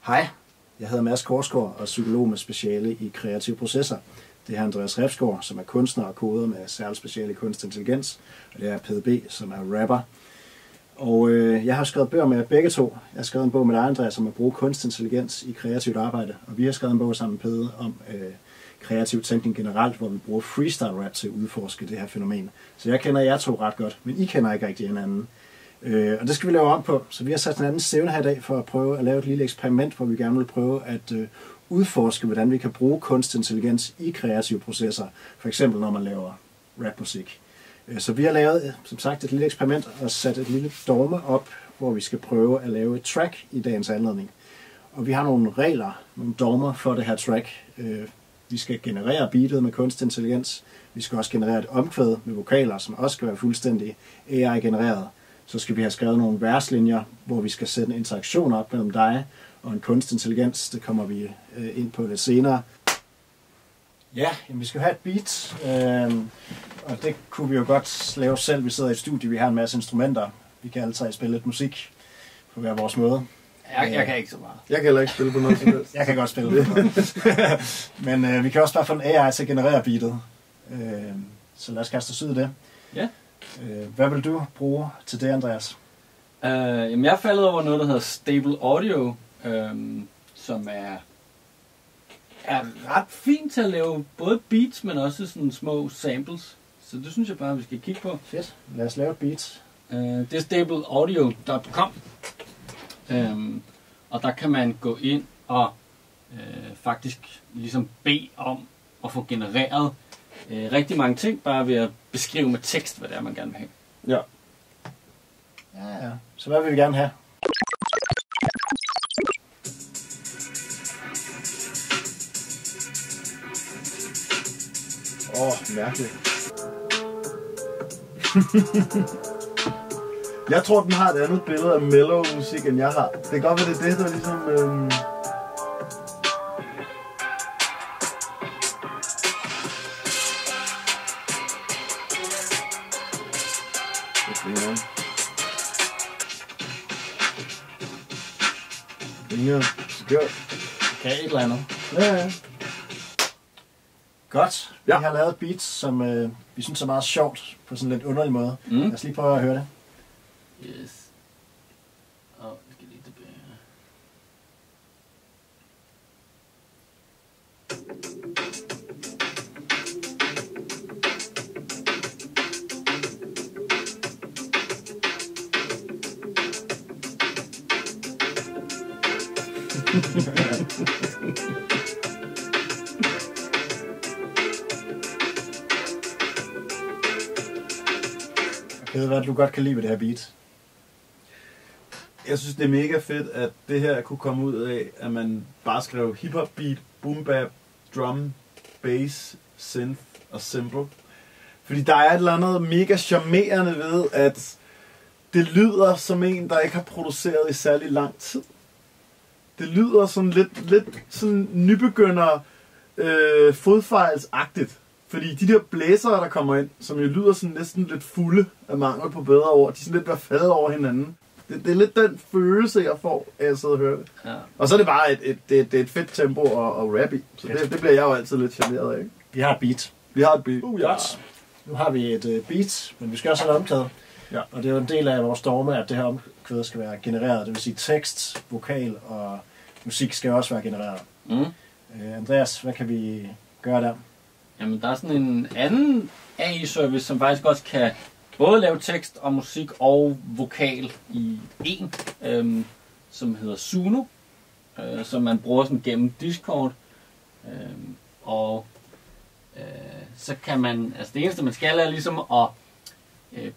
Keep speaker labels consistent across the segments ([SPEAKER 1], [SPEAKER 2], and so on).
[SPEAKER 1] Hej, jeg hedder Mads Korsgaard og er psykolog med speciale i kreative processer. Det er Andreas Refsgaard, som er kunstner og koder med særligt speciale i kunstig intelligens. Og det er PDB, som er rapper. Og jeg har skrevet bøger med begge to. Jeg har skrevet en bog med dig, Andreas, om at bruge kunstig intelligens i kreativt arbejde. Og vi har skrevet en bog sammen med Pede om kreativ tænkning generelt, hvor vi bruger freestyle rap til at udforske det her fænomen. Så jeg kender jer to ret godt, men I kender ikke rigtig hinanden. Og det skal vi lave om på. Så vi har sat en anden stævne her i dag for at prøve at lave et lille eksperiment, hvor vi gerne vil prøve at udforske, hvordan vi kan bruge kunstig intelligens i kreative processer. For eksempel når man laver rapmusik. Så vi har lavet, som sagt, et lille eksperiment og sat et lille dogme op, hvor vi skal prøve at lave et track i dagens anledning. Og vi har nogle regler, nogle dogmer for det her track. Vi skal generere beatet med kunstig intelligens. Vi skal også generere et omkvæd med vokaler, som også skal være fuldstændig AI-genereret. Så skal vi have skrevet nogle verslinjer, hvor vi skal sætte en interaktion op mellem dig og en kunstig intelligens. Det kommer vi ind på lidt senere. Ja, jamen, vi skal have et beat, og det kunne vi jo godt lave selv. Vi sidder i et studie, vi har en masse instrumenter. Vi kan altid spille lidt musik på hver vores måde.
[SPEAKER 2] Jeg kan ikke så meget.
[SPEAKER 3] Jeg kan heller ikke spille på noget som helst.
[SPEAKER 1] Jeg kan godt spille det. Men vi kan også bare få en AI til at generere beatet. Så lad os kaste os ud i det.
[SPEAKER 2] Ja.
[SPEAKER 1] Hvad vil du bruge til det, Andreas?
[SPEAKER 2] Jamen jeg er faldet over noget, der hedder Stable Audio, som er ret fint til at lave både beats, men også sådan små samples. Så det synes jeg bare, vi skal kigge på.
[SPEAKER 1] Fedt. Lad os lave et beat.
[SPEAKER 2] Det er stableaudio.com. Og der kan man gå ind og faktisk ligesom bede om at få genereret rigtig mange ting, bare ved at beskrive med tekst, hvad det er, man gerne vil have.
[SPEAKER 3] Ja.
[SPEAKER 1] Ja. Så hvad vil vi gerne have?
[SPEAKER 3] Mærkeligt. Jeg tror, den har et andet billede af mellow musik, end jeg har. Det kan godt være, det er det, der ligesom...
[SPEAKER 1] Okay, et eller andet.
[SPEAKER 3] Ja.
[SPEAKER 1] Godt.
[SPEAKER 3] Ja.
[SPEAKER 1] Vi har lavet et beat, som vi synes er meget sjovt, på sådan en lidt underlig måde. Lad os lige prøve at høre det.
[SPEAKER 2] Yes. Jeg skal lige tilbage.
[SPEAKER 1] Ved hvad du godt kan lide ved det her beat?
[SPEAKER 3] Jeg synes, det er mega fedt, at det her kunne komme ud af, at man bare skrev hip-hop beat, boom bap, drum, bass, synth og simple. Fordi der er et eller andet mega charmerende ved, at det lyder som en, der ikke har produceret i særlig lang tid. Det lyder sådan lidt sådan nybegynder fodfejlsagtigt. Fordi de der blæsere, der kommer ind, som jo lyder sådan næsten lidt fulde af mangel på bedre ord, de er sådan lidt faldet over hinanden. Det er lidt den følelse, jeg får af at sidde og høre det. Ja. Og så er det bare et fedt tempo at rap i. Så det bliver jeg jo altid lidt charmeret af. Ikke?
[SPEAKER 1] Vi har et beat.
[SPEAKER 3] Vi har et beat.
[SPEAKER 1] Ja. Nu har vi et beat, men vi skal også have et omkvæd. Ja. Og det er jo en del af vores dogme, at det her omkvæd skal være genereret. Det vil sige tekst, vokal og musik skal også være genereret. Andreas, hvad kan vi gøre der?
[SPEAKER 2] Jamen, der er sådan en anden AI-service, som faktisk også kan både lave tekst og musik og vokal i en, som hedder Suno, som man bruger sådan gennem Discord. Så kan man, altså det eneste man skal er ligesom at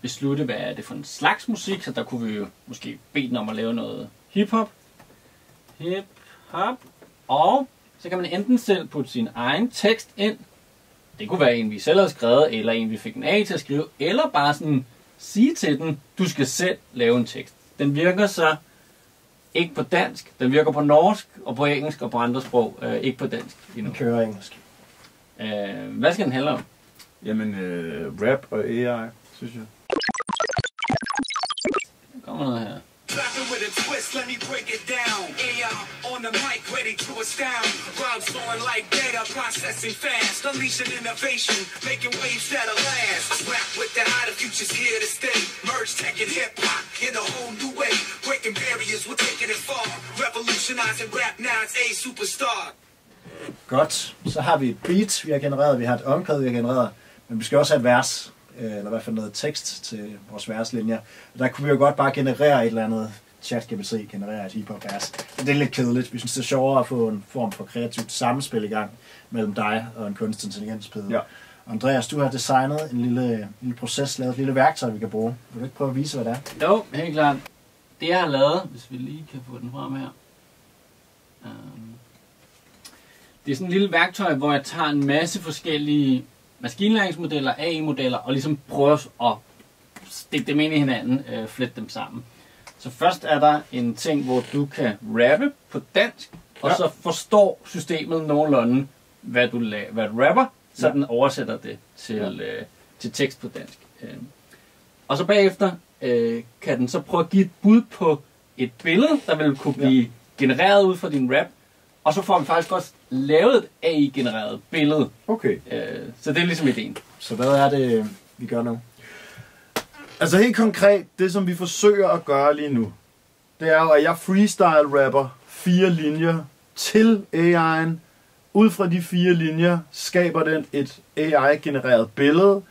[SPEAKER 2] beslutte, hvad er det for en slags musik, så der kunne vi jo måske bede den om at lave noget hip-hop, og så kan man enten selv putte sin egen tekst ind. Det kunne være en, vi selv har skrevet, eller en, vi fik en AI til at skrive, eller bare sådan sige til den, du skal selv lave en tekst. Den virker så ikke på dansk, den virker på norsk, og på engelsk, og på andre sprog, ikke på dansk endnu.
[SPEAKER 1] Den kører engelsk.
[SPEAKER 2] Hvad skal den handle om?
[SPEAKER 3] Jamen, rap og AI, synes jeg.
[SPEAKER 2] Der kommer noget her.
[SPEAKER 4] Rapping with a twist, let me break it down. AI on the ready to astound. Rhymes flowing like data, processing fast. Unleashing innovation, making waves that'll last. Rap with the high, the future's here to stay. Merge tech and hip-hop in a whole new way. Breaking barriers, we're taking it far. Revolutionizing rap, now it's a superstar.
[SPEAKER 1] Godt, så har vi et beat, vi har genereret, vi har et omkvæd, vi har genereret, men vi skal også have et vers, eller i hvert fald noget tekst til vores verslinjer. Og der kunne vi jo godt bare generere et eller andet ChatGPT, generere et hiphop-vers. Det er lidt kedeligt. Vi synes, det er sjovere at få en form for kreativt samspil i gang mellem dig og en kunstig intelligens. Ja. Andreas, du har designet en lille proces, lavet et lille værktøj, vi kan bruge. Vil du ikke prøve at vise, hvad det er?
[SPEAKER 2] Jo, helt klart. Det jeg har lavet, hvis vi lige kan få den frem her. Det er sådan et lille værktøj, hvor jeg tager en masse forskellige maskinlæringsmodeller, AI-modeller, og ligesom prøver at stikke dem ind i hinanden, flette dem sammen. Så først er der en ting, hvor du kan rappe på dansk, og så forstår systemet nogenlunde, hvad du rapper, så den oversætter det til tekst på dansk. Og så bagefter kan den så prøve at give et bud på et billede, der vil kunne blive genereret ud fra din rap, og så får vi faktisk også lavet et AI-genereret billede.
[SPEAKER 3] Okay.
[SPEAKER 2] Så det er ligesom ideen.
[SPEAKER 1] Så hvad er det, vi gør nu?
[SPEAKER 3] Altså helt konkret, det som vi forsøger at gøre lige nu, det er jo, at jeg freestyle-rapper 4 linjer til AI'en. Ud fra de 4 linjer skaber den et AI-genereret billede.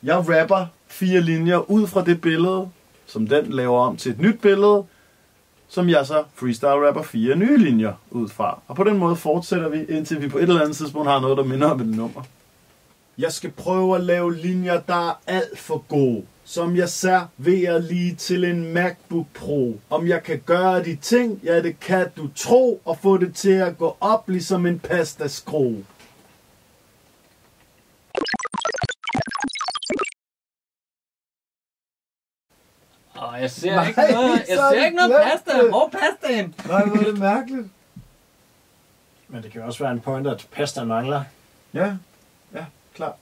[SPEAKER 3] Jeg rapper 4 linjer ud fra det billede, som den laver om til et nyt billede, som jeg så freestyle-rapper 4 nye linjer ud fra. Og på den måde fortsætter vi, indtil vi på et eller andet tidspunkt har noget, der minder om et nummer. Jeg skal prøve at lave linjer, der er alt for gode, som jeg serverer lige til en MacBook Pro. Om jeg kan gøre de ting, ja det kan du tro, og få det til at gå op ligesom en pastaskrog.
[SPEAKER 2] Jeg ser ikke noget. Jeg ser ikke noget pasta. Hvor er pastaen?
[SPEAKER 3] Nej, hvor er det mærkeligt.
[SPEAKER 1] Men det kan jo også være en pointer, at pastaen mangler.
[SPEAKER 3] Ja, klar.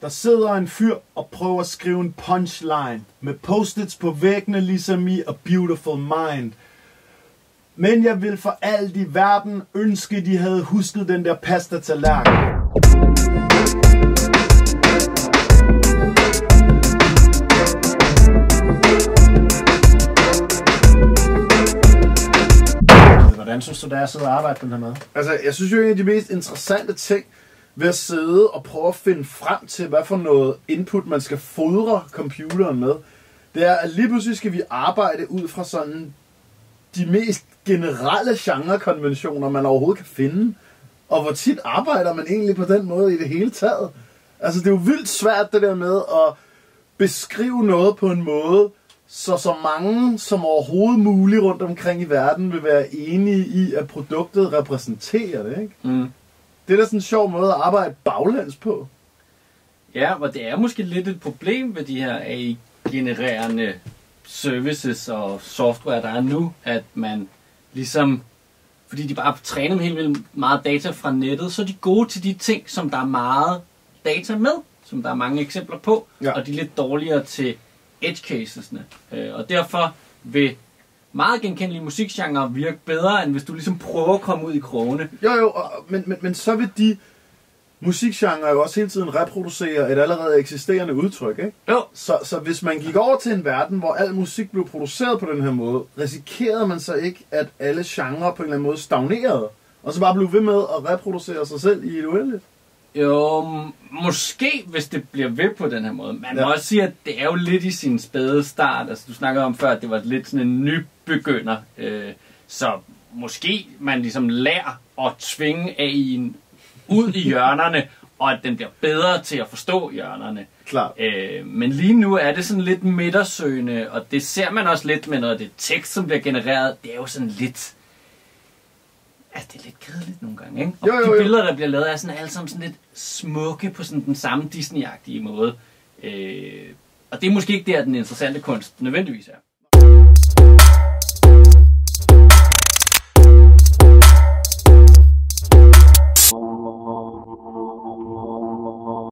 [SPEAKER 3] Der sidder en fyr og prøver at skrive en punchline med post-its på væggene, ligesom i A Beautiful Mind. Men jeg vil for alt i verden ønske, de havde husket den der pasta-tallerken.
[SPEAKER 1] Hvordan synes du, det er at sidde og arbejde på den her måde?
[SPEAKER 3] Altså, jeg synes jo, en af de mest interessante ting ved at sidde og prøve at finde frem til, hvad for noget input man skal fodre computeren med, det er, at lige pludselig skal vi arbejde ud fra sådan de mest generelle genrekonventioner, man overhovedet kan finde. Og hvor tit arbejder man egentlig på den måde i det hele taget? Altså, det er jo vildt svært det der med at beskrive noget på en måde, så mange som overhovedet muligt rundt omkring i verden vil være enige i, at produktet repræsenterer det, ikke?
[SPEAKER 2] Mm.
[SPEAKER 3] Det er da sådan en sjov måde at arbejde baglæns på.
[SPEAKER 2] Ja, og det er måske lidt et problem ved de her AI-genererende services og software, der er nu, at man ligesom, fordi de bare træner med helt vildt meget data fra nettet, så er de gode til de ting, som der er meget data med, som der er mange eksempler på, og de er lidt dårligere til edge casesne. Og derfor vil meget genkendelige musikgenre virke bedre, end hvis du ligesom prøver at komme ud i krogene.
[SPEAKER 3] Jo, men så vil de musikgenre jo også hele tiden reproducere et allerede eksisterende udtryk, ikke?
[SPEAKER 2] Jo.
[SPEAKER 3] Så hvis man gik over til en verden, hvor al musik blev produceret på den her måde, risikerede man så ikke, at alle genrer på en eller anden måde stagnerede, og så bare blev ved med at reproducere sig selv i et uendeligt?
[SPEAKER 2] Jo, måske hvis det bliver ved på den her måde. Man må også sige, at det er jo lidt i sin spæde start. Altså, du snakkede om før, at det var lidt sådan en nybegynder. Så måske man ligesom lærer at tvinge AI'en ud i hjørnerne, og at den bliver bedre til at forstå hjørnerne.
[SPEAKER 3] Klart.
[SPEAKER 2] Men lige nu er det sådan lidt midtersøgende, og det ser man også lidt med noget af det tekst, som bliver genereret. Det er jo sådan lidt... Altså, det er lidt kedeligt nogle gange, ikke? Og de billeder, der bliver lavet, er sådan alle sammen sådan lidt smukke på sådan den samme Disney-agtige måde. Og det er måske ikke der, den interessante kunst nødvendigvis er.